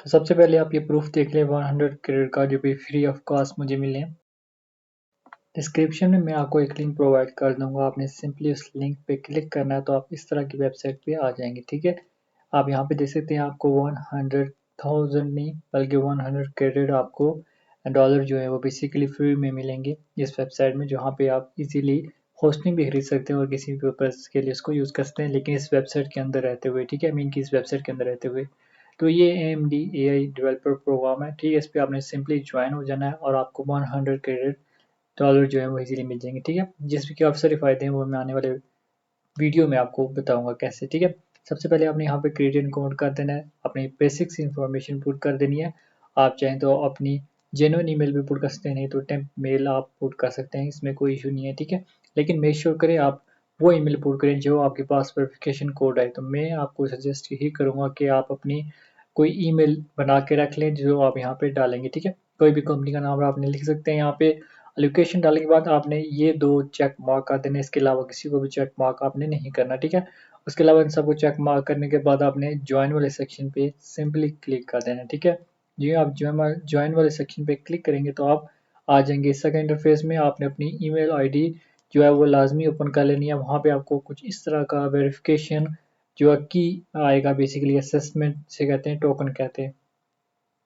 तो सबसे पहले आप ये प्रूफ देख लें 100 क्रेडिट का जो भी फ्री ऑफ कॉस्ट मुझे मिले हैं। डिस्क्रिप्शन में मैं आपको एक लिंक प्रोवाइड कर दूंगा, आपने सिंपली उस लिंक पे क्लिक करना है तो आप इस तरह की वेबसाइट पे आ जाएंगे। ठीक है, आप यहाँ पे देख सकते हैं आपको 100,000 नहीं बल्कि 100 क्रेडिट आपको डॉलर जो है वो बेसिकली फ्री में मिलेंगे इस वेबसाइट में, जहाँ पे आप इजीली होस्टिंग भी खरीद सकते हैं और किसी भी पर्पज के लिए इसको यूज़ कर सकते हैं, लेकिन इस वेबसाइट के अंदर रहते हुए। ठीक है, मीन की इस वेबसाइट के अंदर रहते हुए। तो ये AMD AI डेवलपर प्रोग्राम है। ठीक है, इस पर आपने सिंपली ज्वाइन हो जाना है और आपको 100 क्रेडिट डॉलर जो है वो इजीली मिल जाएंगे। ठीक है, जिसमें कि काफ़ी सारे फायदे हैं वो मैं आने वाले वीडियो में आपको बताऊंगा कैसे। ठीक है, सबसे पहले आपने यहाँ पे क्रिएट अकाउंट कर देना है, अपनी बेसिक्स इंफॉर्मेशन पुट कर देनी है। आप चाहें तो अपनी जेन्युइन ईमेल भी पुट कर सकते हैं, नहीं तो टेम्प मेल आप पुट कर सकते हैं, इसमें कोई इशू नहीं है। ठीक है, लेकिन मेक श्योर करें आप वो ईमेल पुट करें जो आपके पास वेरिफिकेशन कोड है। तो मैं आपको सजेस्ट यही करूँगा कि आप अपनी कोई ईमेल बना के रख लें जो आप यहाँ पे डालेंगे। ठीक है, कोई भी कंपनी का नाम आपने लिख सकते हैं यहाँ पे। लोकेशन डालने के बाद आपने ये 2 चेक मार्क कर देने, इसके अलावा किसी को भी चेक मार्क आपने नहीं करना। ठीक है, उसके अलावा इन सबको चेक मार्क करने के बाद आपने ज्वाइन वाले सेक्शन पे सिंपली क्लिक कर देना। ठीक है, जी आप ज्वाइन वाले सेक्शन पे क्लिक करेंगे तो आप आ जाएंगे इस तरह इंटरफेस में। आपने अपनी ईमेल आईडी जो है वो लाजमी ओपन कर लेनी है। वहाँ पे आपको कुछ इस तरह का वेरिफिकेशन जो है की आएगा, बेसिकली असेसमेंट से कहते हैं, टोकन कहते हैं।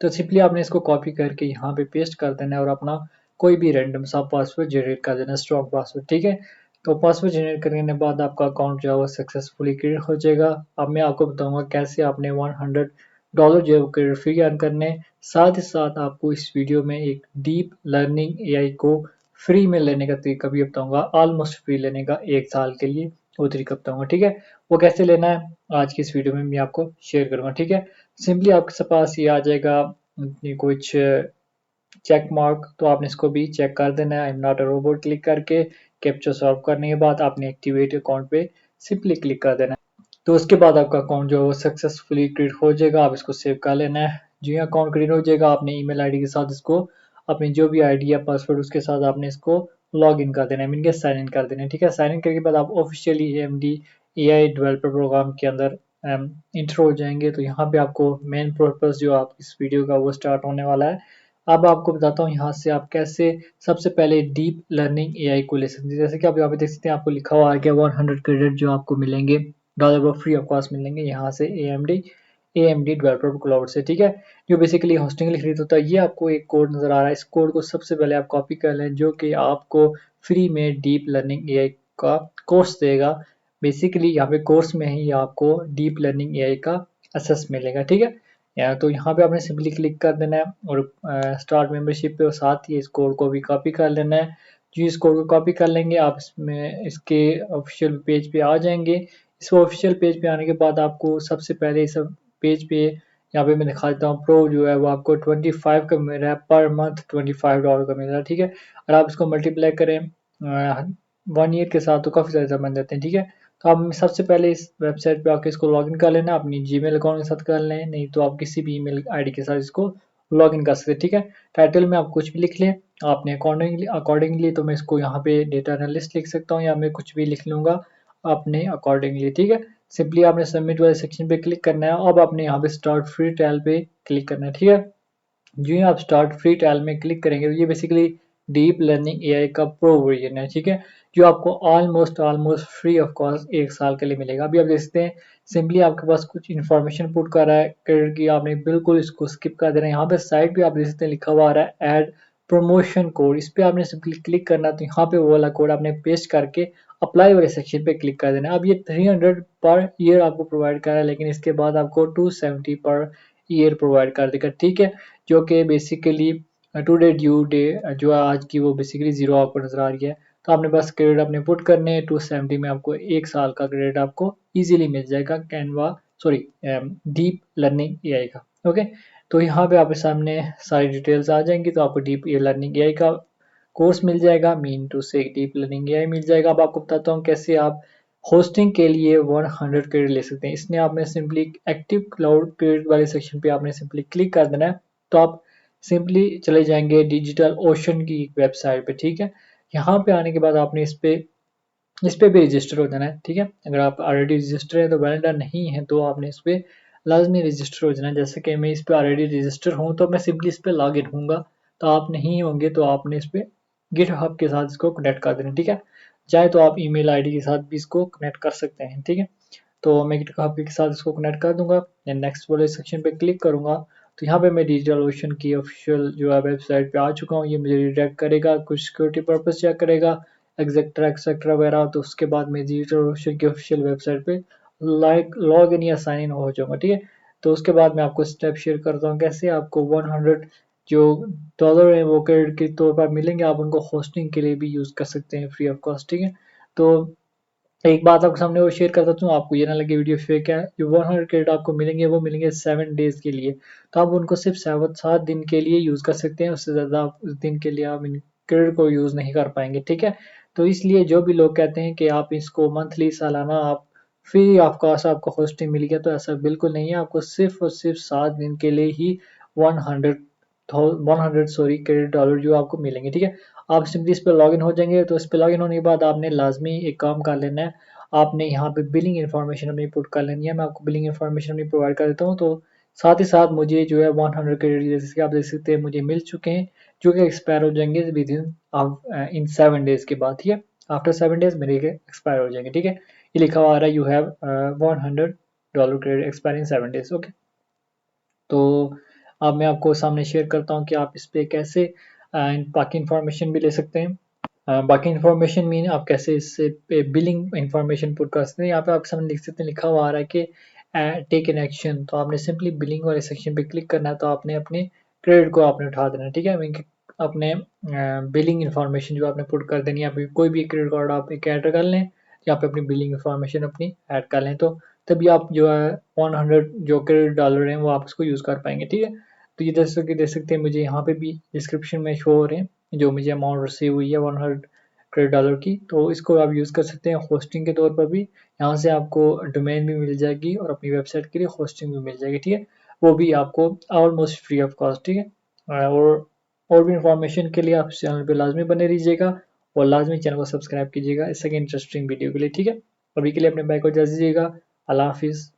तो सिंपली आपने इसको कॉपी करके यहाँ पे पेस्ट कर देना है और अपना कोई भी रैंडम सा पासवर्ड जनरेट कर देना, स्ट्रॉन्ग पासवर्ड। ठीक है, तो पासवर्ड जनरेट करने के बाद आपका अकाउंट जो है वो सक्सेसफुली क्रिएट हो जाएगा। अब मैं आपको बताऊंगा कैसे आपने $100 जो है वो क्रेडिट फ्री अर्न करने। साथ ही साथ आपको इस वीडियो में एक डीप लर्निंग AI को फ्री में लेने का तरीका भी बताऊंगा, ऑलमोस्ट फ्री लेने का 1 साल के लिए वो तरीका बताऊंगा। ठीक है, वो कैसे लेना है आज की इस वीडियो में मैं आपको शेयर करूंगा। ठीक है, सिंपली आपके पास ये आ जाएगा कुछ चेक मार्क, तो आपने इसको भी चेक कर देना है। I am not a robot click करके कैप्चा सॉल्व करने के बाद आपने एक्टिवेट अकाउंट पे सिंपली क्लिक कर देना है। तो उसके बाद आपका अकाउंट जो है वो सक्सेसफुली क्रिएट हो जाएगा। आप इसको सेव कर लेना है। जी अकाउंट क्रिएट हो जाएगा, आपने ईमेल आईडी के साथ इसको अपनी जो भी आईडी या पासवर्ड उसके साथ आपने इसको लॉग इन कर देना है, मीन के साइन इन कर देना है। ठीक है, साइन इन करने के बाद आप officially AMD AI developer program के अंदर इंटर हो जाएंगे। तो यहाँ पे आपको मेन पर्पस जो आप इस वीडियो का वो स्टार्ट होने वाला है। अब आपको बताता हूँ यहाँ से आप कैसे सबसे पहले डीप लर्निंग AI को ले सकते हैं। जैसे कि आप यहाँ पे देख सकते हैं, आपको लिखा हुआ है कि 100 क्रेडिट जो आपको मिलेंगे डॉलर वो फ्री ऑफ कॉस्ट मिलेंगे यहाँ से AMD डेवलपर क्लाउड से। ठीक है, जो बेसिकली होस्टिंग के लिए खरीद होता है। ये आपको एक कोड नजर आ रहा है, इस कोड को सबसे पहले आप कॉपी कर लें जो कि आपको फ्री में डीप लर्निंग AI का कोर्स देगा। बेसिकली यहाँ पे कोर्स में ही आपको डीप लर्निंग AI का एक्सेस मिलेगा। ठीक है, तो यहाँ पे आपने सिंपली क्लिक कर देना है और स्टार्ट मेंबरशिप पे, और साथ ही इस कोड को भी कॉपी कर लेना है। जो इस कोड को कॉपी कर लेंगे आप इसमें इसके ऑफिशियल पेज पे आ जाएंगे। इस ऑफिशियल पेज पे आने के बाद आपको सबसे पहले इस पेज पे यहाँ पे मैं दिखा देता हूँ, प्रो जो है वो आपको 25 का मिल रहा है पर मंथ, $25 का मिल रहा है। ठीक है, और आप इसको मल्टीप्लाई करें 1 ईयर के साथ तो काफ़ी ज़्यादा बन जाते हैं। ठीक है, तो आप सबसे पहले इस वेबसाइट पे आके इसको लॉगिन कर लेना, अपनी जीमेल अकाउंट के साथ कर लें, नहीं तो आप किसी भी ईमेल आईडी के साथ इसको लॉगिन कर सकते हैं। ठीक है, टाइटल में आप कुछ भी लिख लें आपने अकॉर्डिंगली तो मैं इसको यहाँ पे डेटा एनालिस्ट लिख सकता हूँ या मैं कुछ भी लिख लूँगा अपने अकॉर्डिंगली। ठीक है, सिंपली आपने सबमिट वाले सेक्शन पे क्लिक करना है। अब आपने यहाँ पे स्टार्ट फ्री ट्रायल पे क्लिक करना है। ठीक है, जो ही आप स्टार्ट फ्री ट्रायल में क्लिक करेंगे तो ये बेसिकली डीप लर्निंग AI का प्रो वर्जन है। ठीक है, जो आपको ऑलमोस्ट फ्री ऑफ कॉस्ट 1 साल के लिए मिलेगा। अभी आप देखते हैं सिंपली आपके पास कुछ इन्फॉर्मेशन पुट कर रहा है क्रेडिट की, आपने बिल्कुल इसको स्किप कर देना है। यहाँ पे साइड पे आप देख सकते हैं लिखा हुआ आ रहा है ऐड प्रमोशन कोड, इस पे आपने सिंपली क्लिक करना। तो यहाँ पे वो वाला कोड आपने पेस्ट करके अप्लाई वाले सेक्शन पे क्लिक कर देना। अब ये 300 पर ईयर आपको प्रोवाइड कर रहा है, लेकिन इसके बाद आपको 270 पर ईयर प्रोवाइड कर देगा। ठीक है, जो कि बेसिकली टुडे ड्यू डे जो है आज की, वो बेसिकली जीरो आपको नजर आ रही है। तो आपने बस क्रेडिट अपने पुट करने हैं, 270 में आपको 1 साल का क्रेडिट आपको इजीली मिल जाएगा Canva sorry deep learning AI का। ओके, तो यहाँ पे आपके सामने सारी डिटेल्स आ जाएंगी। तो आपको डीप लर्निंग AI का कोर्स मिल जाएगा, मीन टू से डीप लर्निंग AI मिल जाएगा। अब आपको बताता हूँ कैसे आप होस्टिंग के लिए 100 क्रेडिट ले सकते हैं। इसने आपने सिंपली एक्टिव क्लाउड क्रेडिट वाले सेक्शन पे आपने सिंपली क्लिक कर देना है। तो आप सिंपली चले जाएंगे डिजिटल ओशन की वेबसाइट पे। ठीक है, यहाँ पे आने के बाद आपने इस पे भी रजिस्टर हो जाना है। ठीक है, अगर आप ऑलरेडी रजिस्टर है तो वेल डन, नहीं है तो आपने इस पे लाजमी रजिस्टर हो जाना। जैसे कि मैं इस पर ऑलरेडी रजिस्टर हूँ तो मैं सिंपली इस पर लॉग इन हूँगा, तो आप नहीं होंगे तो आपने इस पर गिटहब के साथ इसको कनेक्ट कर देना, ठीक है। चाहे तो आप ईमेल आईडी के साथ भी इसको कनेक्ट कर सकते हैं, ठीक है। तो मैं गिटहब के साथ इसको कनेक्ट कर दूंगा, नेक्स्ट वाले सेक्शन पे क्लिक करूंगा तो यहाँ पे मैं डिजिटल ओशन की ऑफिशियल जो है वेबसाइट पे आ चुका हूँ। ये मुझे रिडायरेक्ट करेगा, कुछ सिक्योरिटी पर्पस चेक करेगा, एक्सेट्रा एक्सेट्रा वगैरह। तो उसके बाद मैं डिजिटल ओशन की ऑफिशियल वेबसाइट पे लॉग इन या साइन इन हो जाऊंगा, ठीक है। तो उसके बाद मैं आपको स्टेप शेयर करता हूँ कैसे आपको 100 जो डॉलर है वो क्रेडिट के तौर पर मिलेंगे, आप उनको होस्टिंग के लिए भी यूज कर सकते हैं फ्री ऑफ कॉस्ट, ठीक है। तो एक बात आपके सामने वो शेयर करता हूँ, आपको ये ना लगे वीडियो फेक है। जो 100 क्रेडिट आपको मिलेंगे वो मिलेंगे 7 डेज के लिए, तो आप उनको सिर्फ 7 दिन के लिए यूज कर सकते हैं, उससे ज्यादा आप उस दिन के लिए आप इन क्रेडिट को यूज नहीं कर पाएंगे, ठीक है। तो इसलिए जो भी लोग कहते हैं कि आप इसको मंथली सालाना आप फ्री ऑफ कॉस्ट आपको होस्टिंग मिल गया, तो ऐसा बिल्कुल नहीं है। आपको सिर्फ और सिर्फ 7 दिन के लिए ही 100 क्रेडिट डॉलर जो आपको मिलेंगे, ठीक है। आप सिंपली इस पर लॉगिन हो जाएंगे। तो इस पर लॉगिन होने के बाद आपने लाजमी एक काम कर लेना है, आपने यहाँ पे बिलिंग इन्फॉर्मेशन अपनी पुट कर लेनी है। मैं आपको बिलिंग इन्फॉर्मेशन अपनी प्रोवाइड कर देता हूँ। तो साथ ही साथ मुझे जो है 100 क्रेडिट जैसे कि आप देख सकते हैं मुझे मिल चुके हैं, जो कि एक्सपायर हो जाएंगे विद इन 7 डेज के बाद, ठीक है। आफ्टर 7 डेज मेरे एक्सपायर हो जाएंगे, ठीक है। ये लिखा हुआ आ रहा है you have $100 credit expire in 7 days, okay. तो अब मैं आपको सामने शेयर करता हूँ कि आप इस पे कैसे बाकी इंफॉर्मेशन भी ले सकते हैं। बाकी इन्फॉर्मेशन मीन आप कैसे इससे बिलिंग इन्फॉर्मेशन पुट कर सकते हैं। यहाँ पे आपके सामने लिख सकते हैं, लिखा हुआ आ रहा है कि टेक एन एक्शन। तो आपने सिंपली बिलिंग वाले सेक्शन पे क्लिक करना है, तो आपने अपने क्रेडिट को आपने उठा देना है, ठीक है। अपने बिलिंग इन्फॉर्मेशन जो आपने पुट कर देनी है, आप कोई भी क्रेडिट कार्ड आप एक ऐड कर लें, यहाँ पे अपनी बिलिंग इन्फॉर्मेशन अपनी ऐड कर लें, तो तभी आप जो है 100 जो क्रेडिट डॉलर हैं वो आप उसको यूज़ कर पाएंगे, ठीक है। तो ये जैसे कि देख सकते हैं मुझे यहाँ पे भी डिस्क्रिप्शन में शो हो रहे हैं जो मुझे अमाउंट रिसीव हुई है 100 क्रेडिट डॉलर की। तो इसको आप यूज़ कर सकते हैं होस्टिंग के तौर पर भी, यहाँ से आपको डोमेन भी मिल जाएगी और अपनी वेबसाइट के लिए होस्टिंग भी मिल जाएगी, ठीक है। वो भी आपको ऑलमोस्ट फ्री ऑफ कॉस्ट, ठीक है। और भी इंफॉर्मेशन के लिए आप चैनल पे लाजमी बने रहिएगा और लाजमी चैनल को सब्सक्राइब कीजिएगा इससे इंटरेस्टिंग वीडियो के लिए, ठीक है। अभी के लिए अपने बाइक को इजाज़त दीजिएगा। अल्लाह हाफिज़।